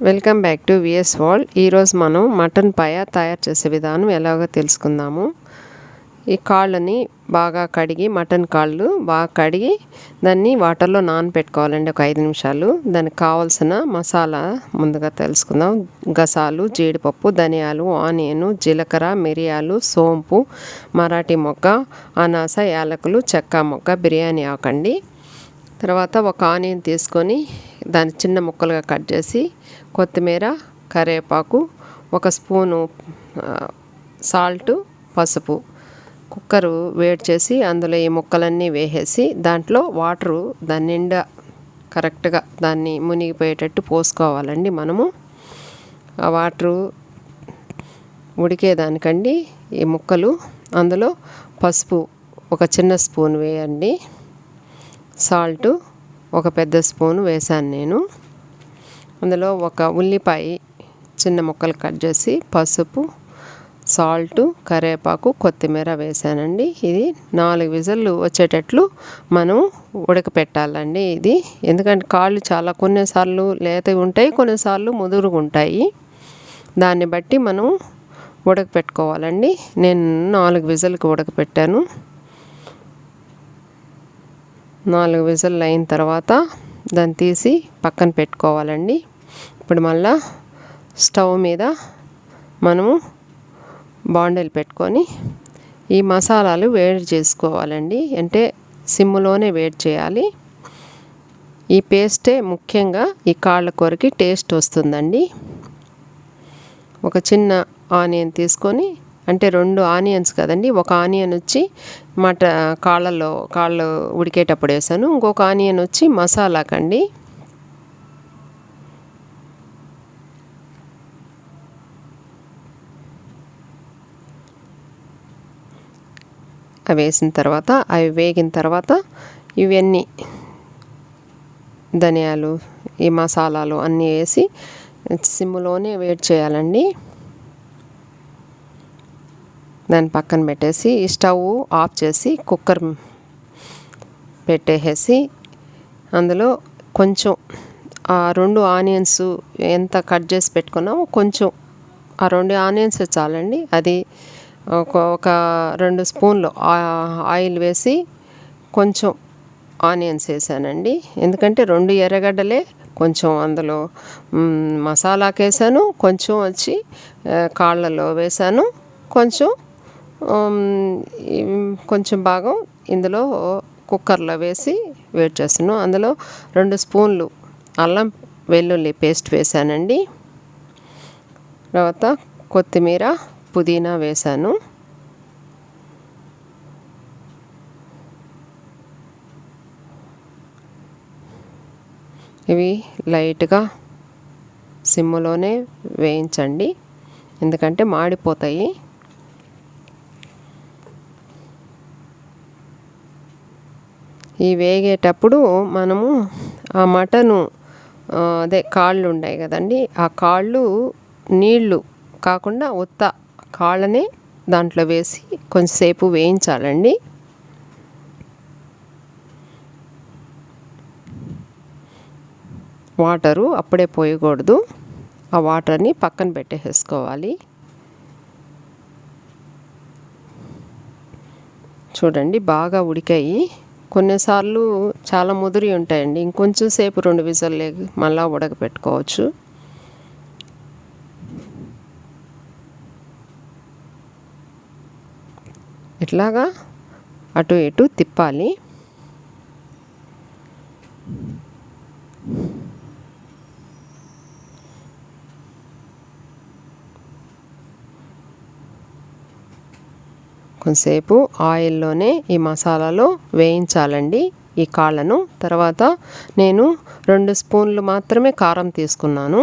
Welcome back to VS world. ఈరోజు మనం mutton పాయ తయారు చేసే విధానం ఎలాగో తెలుసుకుందాము. ఈ కాళ్ళని బాగా కడిగి, మటన్ కాళ్ళు బాగా కడిగి దాన్ని వాటర్లో నానబెట్టుకోవాలండి ఒక 5 నిమిషాలు. దానికి కావాల్సిన మసాలా ముందుగా తెలుసుకుందాం. గసాలు, జీడిపప్పు, ధనియాలు, ఆనియన్, జీలకర్ర, మిరియాలు, సోంపు, మరాఠీ మొగ్గ, అనాస, యాలకులు, చెక్క మొగ్గ, బిర్యానీ ఆకండి. తర్వాత ఒక ఆనియన్ తీసుకొని దాన్ని చిన్న ముక్కలుగా కట్ చేసి, కొత్తిమీర, కరివేపాకు, ఒక స్పూను సాల్టు, పసుపు, కుక్కరు వేడి చేసి అందులో ఈ ముక్కలన్నీ వేసేసి దాంట్లో వాటరు దాని నిండా కరెక్ట్గా దాన్ని మునిగిపోయేటట్టు పోసుకోవాలండి. మనము ఆ వాటరు ఉడికేదానికండి ఈ ముక్కలు. అందులో పసుపు ఒక చిన్న స్పూన్ వేయండి, సాల్టు ఒక పెద్ద స్పూను వేసాను నేను. అందులో ఒక ఉల్లిపాయ చిన్న ముక్కలు కట్ చేసి, పసుపు, సాల్టు, కరివేపాకు, కొత్తిమీర వేసానండి. ఇది 4 విజిల్లు వచ్చేటట్లు మనం ఉడకపెట్టాలండి. ఇది ఎందుకంటే కాళ్ళు చాలా కొన్నిసార్లు లేతవి ఉంటాయి, కొన్నిసార్లు ముదురుగా ఉంటాయి. దాన్ని బట్టి మనం ఉడకపెట్టుకోవాలండి. నేను 4 విజిల్కి ఉడకపెట్టాను. 4 విజిల్లు అయిన తర్వాత దాన్ని తీసి పక్కన పెట్టుకోవాలండి. ఇప్పుడు మళ్ళా స్టవ్ మీద మనము బాండిల్ పెట్టుకొని ఈ మసాలాలు వేడి చేసుకోవాలండి. అంటే సిమ్లోనే వేడి చేయాలి. ఈ పేస్టే ముఖ్యంగా ఈ కాళ్ళ కూరకి టేస్ట్ వస్తుందండి. ఒక చిన్న ఆనియన్ తీసుకొని, అంటే 2 ఆనియన్స్ కదండి, ఒక ఆనియన్ వచ్చి కాళ్ళు ఉడికేటప్పుడు వేసాను, ఇంకొక ఆనియన్ వచ్చి మసాలాకండి. అవి వేసిన తర్వాత, అవి వేగిన తర్వాత ఇవన్నీ ధనియాలు, ఈ మసాలాలు అన్నీ వేసి సిమ్లోనే వేడి చేయాలండి. దాన్ని పక్కన పెట్టేసి ఈ స్టవ్ ఆఫ్ చేసి కుక్కర్ పెట్టేసి అందులో కొంచెం ఆ 2 ఆనియన్స్ ఎంత కట్ చేసి పెట్టుకున్నామో కొంచెం ఆ 2 ఆనియన్స్ చాలండి. అది ఒక 2 స్పూన్లు ఆయిల్ వేసి కొంచెం ఆనియన్స్ వేసానండి. ఎందుకంటే 2 ఎర్రగడ్డలే కొంచెం అందులో మసాలాకి వేసాను, కొంచెం వచ్చి కాళ్ళలో వేసాను, కొంచెం భాగం ఇందులో కుక్కర్లో వేసి వేడి చేస్తున్నాను. అందులో 2 స్పూన్లు అల్లం వెల్లుల్లి పేస్ట్ వేసానండి. తర్వాత కొత్తిమీర, పుదీనా వేసాను. ఇవి లైట్గా సిమ్లోనే వేయించండి, ఎందుకంటే మాడిపోతాయి. ఈ వేగేటప్పుడు మనము ఆ మటను అదే కాళ్ళు ఉన్నాయి కదండి, ఆ కాళ్ళు నీళ్ళు కాకుండా ఉత్త కాళ్ళనే దాంట్లో వేసి కొంచెంసేపు వేయించాలండి. వాటరు అప్పుడే పోయకూడదు, ఆ వాటర్ని పక్కన పెట్టేసుకోవాలి. చూడండి బాగా ఉడికాయి. కొన్నిసార్లు చాలా ముదిరి ఉంటాయండి, ఇంకొంచెం సేపు 2 విజిల్లు మళ్ళీ ఉడకపెట్టుకోవచ్చు. ఇట్లాగా అటు ఇటు తిప్పాలి. కొంతసేపు ఆయిల్లోనే ఈ మసాలాలో వేయించాలండి ఈ కాళ్ళను. తర్వాత నేను 2 స్పూన్లు మాత్రమే కారం తీసుకున్నాను,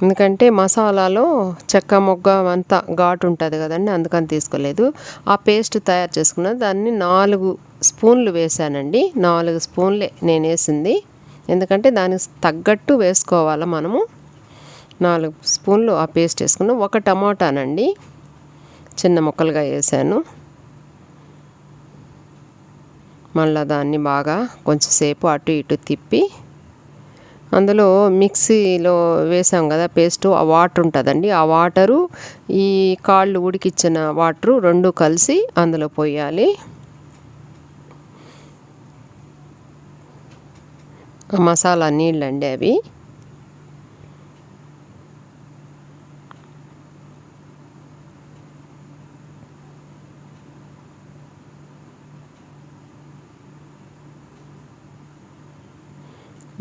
ఎందుకంటే మసాలాలో చెక్క మొగ్గ అంతా ఘాటు ఉంటుంది కదండి, అందుకని తీసుకోలేదు. ఆ పేస్ట్ తయారు చేసుకున్న దాన్ని 4 స్పూన్లు వేసానండి. 4 స్పూన్లే నేను వేసింది, ఎందుకంటే దానికి తగ్గట్టు వేసుకోవాలి మనము. 4 స్పూన్లు ఆ పేస్ట్ వేసుకున్నాం. ఒక టమాటానండి చిన్న ముక్కలుగా వేసాను. మళ్ళీ దాన్ని బాగా కొంచెంసేపు అటు ఇటు తిప్పి అందులో మిక్సీలో వేసాం కదా పేస్టు, ఆ వాటర్ ఉంటుందండి. ఆ వాటరు ఈ కాళ్ళు ఉడికిచ్చిన వాటరు రెండు కలిసి అందులో పోయాలి. మసాలా నీళ్ళండి అవి.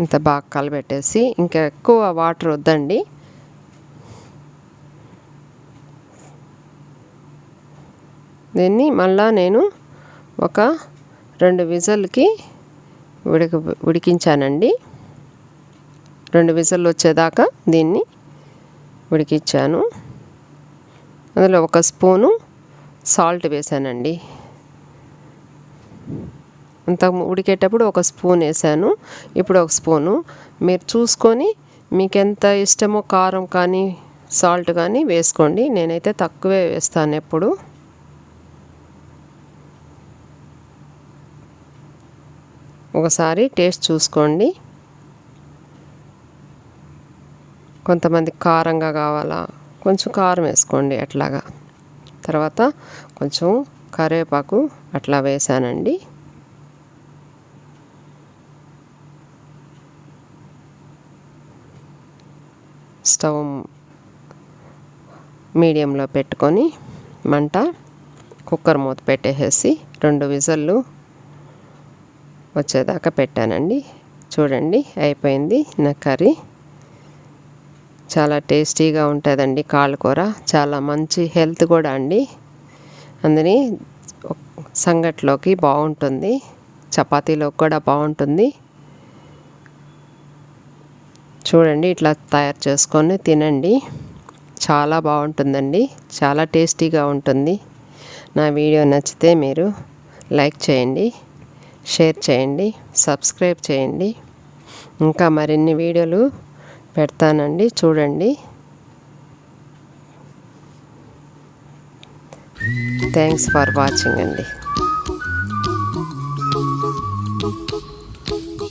ఇంత బాగా కలబెట్టేసి, ఇంకా ఎక్కువ వాటర్ వద్దండి. దీన్ని మళ్ళా నేను ఒక 2 విజిల్కి ఉడికించానండి. 2 విజిల్లు వచ్చేదాకా దీన్ని ఉడికించాను. అందులో ఒక స్పూను సాల్ట్ వేసానండి. అంత ఉడికేటప్పుడు ఒక స్పూన్ వేసాను, ఇప్పుడు ఒక స్పూను. మీరు చూసుకొని మీకు ఎంత ఇష్టమో కారం కానీ సాల్ట్ కానీ వేసుకోండి. నేనైతే తక్కువే వేస్తాను ఎప్పుడు. ఒకసారి టేస్ట్ చూసుకోండి. కొంతమంది కారంగా కావాలా, కొంచెం కారం వేసుకోండి అట్లాగా. తర్వాత కొంచెం కరివేపాకు అట్లా వేసానండి. స్టవ్ మీడియంలో పెట్టుకొని మంట కుక్కర్ మూత పెట్టేసి 2 విజిల్లు వచ్చేదాకా పెట్టానండి. చూడండి అయిపోయింది నా కర్రీ. చాలా టేస్టీగా ఉంటుందండి కాళ్ళ కూర. చాలా మంచి హెల్త్ కూడా అండి. అందుని సంగట్లోకి బాగుంటుంది, చపాతీలోకి కూడా బాగుంటుంది. చూడండి ఇట్లా తయారు చేసుకొని తినండి. చాలా బాగుంటుందండి, చాలా టేస్టీగా ఉంటుంది. నా వీడియో నచ్చితే మీరు లైక్ చేయండి, షేర్ చేయండి, సబ్స్క్రైబ్ చేయండి. ఇంకా మరిన్ని వీడియోలు పెడతానండి, చూడండి. థ్యాంక్స్ ఫర్ వాచింగ్ అండి.